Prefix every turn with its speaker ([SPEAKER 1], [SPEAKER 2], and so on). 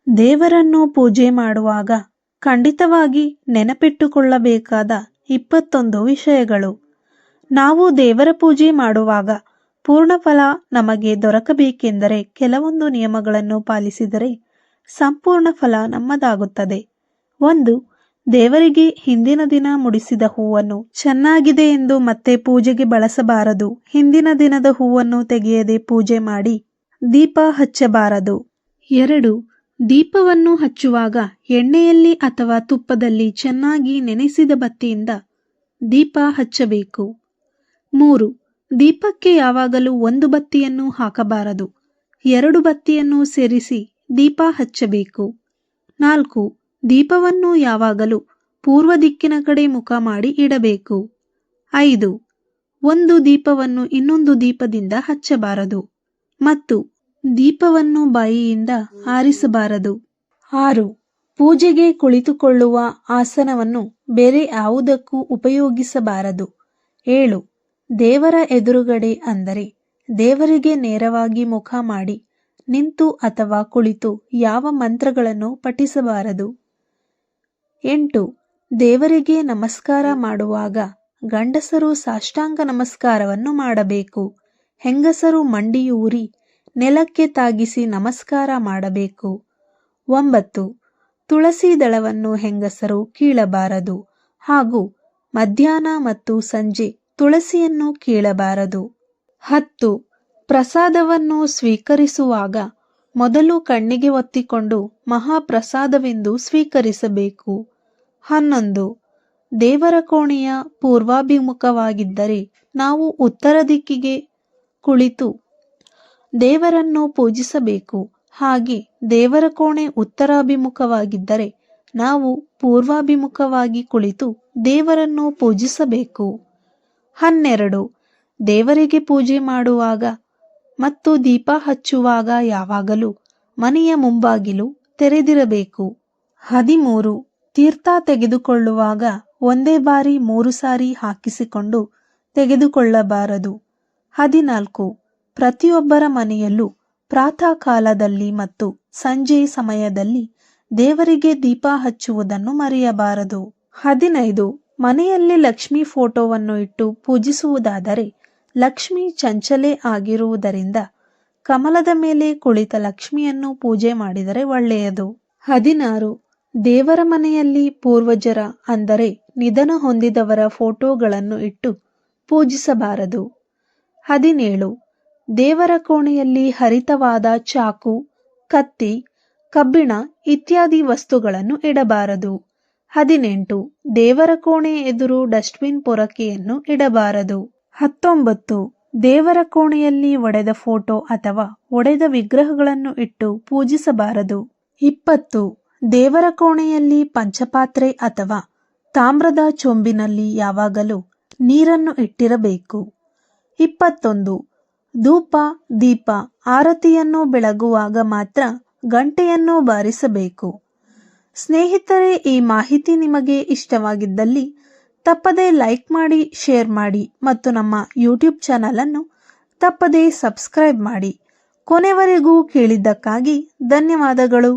[SPEAKER 1] ದೇವರನ್ನು ಪೂಜೆ ಮಾಡುವಾಗ ಖಂಡಿತವಾಗಿ ನೆನಪಿಟ್ಟುಕೊಳ್ಳಬೇಕಾದ 21 ವಿಷಯಗಳು. ನಾವು ದೇವರ ಪೂಜೆ ಮಾಡುವಾಗ ಪೂರ್ಣ ಫಲ ನಮಗೆ ದೊರಕಬೇಕೆಂದರೆ ಕೆಲವೊಂದು ನಿಯಮಗಳನ್ನು ಪಾಲಿಸಿದರೆ ಸಂಪೂರ್ಣ ಫಲ ನಮ್ಮದಾಗುತ್ತದೆ. 1. ದೇವರಿಗೆ ಹಿಂದಿನ ದಿನ ಮುಡಿಸಿದ ಹೂವನ್ನು ಚೆನ್ನಾಗಿದೆ ಎಂದು ಮತ್ತೆ ಪೂಜೆಗೆ ಬಳಸಬಾರದು. ಹಿಂದಿನ ದಿನದ ಹೂವನ್ನು ತೆಗೆಯದೆ ಪೂಜೆ ಮಾಡಿ ದೀಪ ಹಚ್ಚಬಾರದು. 2. ದೀಪವನ್ನು ಹಚ್ಚುವಾಗ ಎಣ್ಣೆಯಲ್ಲಿ ಅಥವಾ ತುಪ್ಪದಲ್ಲಿ ಚೆನ್ನಾಗಿ ನೆನೆಸಿದ ಬತ್ತಿಯಿಂದ ದೀಪ ಹಚ್ಚಬೇಕು. 3. ದೀಪಕ್ಕೆ ಯಾವಾಗಲೂ ಒಂದು ಬತ್ತಿಯನ್ನು ಹಾಕಬಾರದು. 2 ಬತ್ತಿಯನ್ನು ಸೇರಿಸಿ ದೀಪ ಹಚ್ಚಬೇಕು. 4. ದೀಪವನ್ನು ಯಾವಾಗಲೂ ಪೂರ್ವ ದಿಕ್ಕಿನ ಕಡೆ ಮುಖ ಮಾಡಿ ಇಡಬೇಕು. 5. ಒಂದು ದೀಪವನ್ನು ಇನ್ನೊಂದು ದೀಪದಿಂದ ಹಚ್ಚಬಾರದು ಮತ್ತು ದೀಪವನ್ನು ಬಾಯಿಯಿಂದ ಆರಿಸಬಾರದು. 6. ಪೂಜೆಗೆ ಕುಳಿತುಕೊಳ್ಳುವ ಆಸನವನ್ನು ಬೇರೆ ಯಾವುದಕ್ಕೂ ಉಪಯೋಗಿಸಬಾರದು. 7. ದೇವರ ಎದುರುಗಡೆ ಅಂದರೆ ದೇವರಿಗೆ ನೇರವಾಗಿ ಮುಖ ಮಾಡಿ ನಿಂತು ಅಥವಾ ಕುಳಿತು ಯಾವ ಮಂತ್ರಗಳನ್ನು ಪಠಿಸಬಾರದು. 8. ದೇವರಿಗೆ ನಮಸ್ಕಾರ ಮಾಡುವಾಗ ಗಂಡಸರು ಸಾಷ್ಟಾಂಗ ನಮಸ್ಕಾರವನ್ನು ಮಾಡಬೇಕು. ಹೆಂಗಸರು ಮಂಡಿಯೂರಿ ನೆಲಕ್ಕೆ ತಾಗಿಸಿ ನಮಸ್ಕಾರ ಮಾಡಬೇಕು. 9. ತುಳಸಿ ದಳವನ್ನು ಹೆಂಗಸರು ಕೀಳಬಾರದು ಹಾಗೂ ಮಧ್ಯಾಹ್ನ ಮತ್ತು ಸಂಜೆ ತುಳಸಿಯನ್ನು ಕೀಳಬಾರದು. 10. ಪ್ರಸಾದವನ್ನು ಸ್ವೀಕರಿಸುವಾಗ ಮೊದಲು ಕಣ್ಣಿಗೆ ಒತ್ತಿಕೊಂಡು ಮಹಾಪ್ರಸಾದವೆಂದು ಸ್ವೀಕರಿಸಬೇಕು. 11. ದೇವರ ಕೋಣೆಯ ಪೂರ್ವಾಭಿಮುಖವಾಗಿದ್ದರೆ ನಾವು ಉತ್ತರ ದಿಕ್ಕಿಗೆ ಕುಳಿತು ದೇವರನ್ನು ಪೂಜಿಸಬೇಕು. ಹಾಗೆ ದೇವರ ಕೋಣೆ ಉತ್ತರಾಭಿಮುಖವಾಗಿದ್ದರೆ ನಾವು ಪೂರ್ವಾಭಿಮುಖವಾಗಿ ಕುಳಿತು ದೇವರನ್ನು ಪೂಜಿಸಬೇಕು. 12. ದೇವರಿಗೆ ಪೂಜೆ ಮಾಡುವಾಗ ಮತ್ತು ದೀಪ ಹಚ್ಚುವಾಗ ಯಾವಾಗಲೂ ಮನೆಯ ಮುಂಬಾಗಿಲು ತೆರೆದಿರಬೇಕು. 13. ತೀರ್ಥ ತೆಗೆದುಕೊಳ್ಳುವಾಗ ಒಂದೇ ಬಾರಿ 3 ಸಾರಿ ಹಾಕಿಸಿಕೊಂಡು ತೆಗೆದುಕೊಳ್ಳಬಾರದು. 14. ಪ್ರತಿಯೊಬ್ಬರ ಮನೆಯಲ್ಲೂ ಪ್ರಾತಃ ಕಾಲದಲ್ಲಿ ಮತ್ತು ಸಂಜೆ ಸಮಯದಲ್ಲಿ ದೇವರಿಗೆ ದೀಪ ಹಚ್ಚುವುದನ್ನು ಮರೆಯಬಾರದು. 15. ಮನೆಯಲ್ಲಿ ಲಕ್ಷ್ಮಿ ಫೋಟೋವನ್ನು ಇಟ್ಟು ಪೂಜಿಸುವುದಾದರೆ ಲಕ್ಷ್ಮಿ ಚಂಚಲೆ ಆಗಿರುವುದರಿಂದ ಕಮಲದ ಮೇಲೆ ಕುಳಿತ ಲಕ್ಷ್ಮಿಯನ್ನು ಪೂಜೆ ಮಾಡಿದರೆ ಒಳ್ಳೆಯದು. 16. ದೇವರ ಮನೆಯಲ್ಲಿ ಪೂರ್ವಜರ ಅಂದರೆ ನಿಧನ ಹೊಂದಿದವರ ಫೋಟೋಗಳನ್ನು ಇಟ್ಟು ಪೂಜಿಸಬಾರದು. 17. ದೇವರ ಕೋಣೆಯಲ್ಲಿ ಹರಿತವಾದ ಚಾಕು, ಕತ್ತಿ, ಕಬ್ಬಿಣ ಇತ್ಯಾದಿ ವಸ್ತುಗಳನ್ನು ಇಡಬಾರದು. 18. ದೇವರ ಕೋಣೆ ಎದುರು ಡಸ್ಟ್ಬಿನ್ ಪೊರಕೆಯನ್ನು ಇಡಬಾರದು. 19. ದೇವರ ಕೋಣೆಯಲ್ಲಿ ಒಡೆದ ಫೋಟೋ ಅಥವಾ ಒಡೆದ ವಿಗ್ರಹಗಳನ್ನು ಇಟ್ಟು ಪೂಜಿಸಬಾರದು. 20. ದೇವರ ಕೋಣೆಯಲ್ಲಿ ಪಂಚಪಾತ್ರೆ ಅಥವಾ ತಾಮ್ರದ ಚೊಂಬಿನಲ್ಲಿ ಯಾವಾಗಲೂ ನೀರನ್ನು ಇಟ್ಟಿರಬೇಕು. 21. ಧೂಪ, ದೀಪ, ಆರತಿಯನ್ನು ಬೆಳಗುವಾಗ ಮಾತ್ರ ಗಂಟೆಯನ್ನು ಬಾರಿಸಬೇಕು. ಸ್ನೇಹಿತರೆ, ಈ ಮಾಹಿತಿ ನಿಮಗೆ ಇಷ್ಟವಾಗಿದ್ದಲ್ಲಿ ತಪ್ಪದೇ ಲೈಕ್ ಮಾಡಿ, ಶೇರ್ ಮಾಡಿ ಮತ್ತು ನಮ್ಮ ಯೂಟ್ಯೂಬ್ ಚಾನಲನ್ನು ತಪ್ಪದೇ ಸಬ್ಸ್ಕ್ರೈಬ್ ಮಾಡಿ. ಕೊನೆವರೆಗೂ ಕೇಳಿದ್ದಕ್ಕಾಗಿ ಧನ್ಯವಾದಗಳು.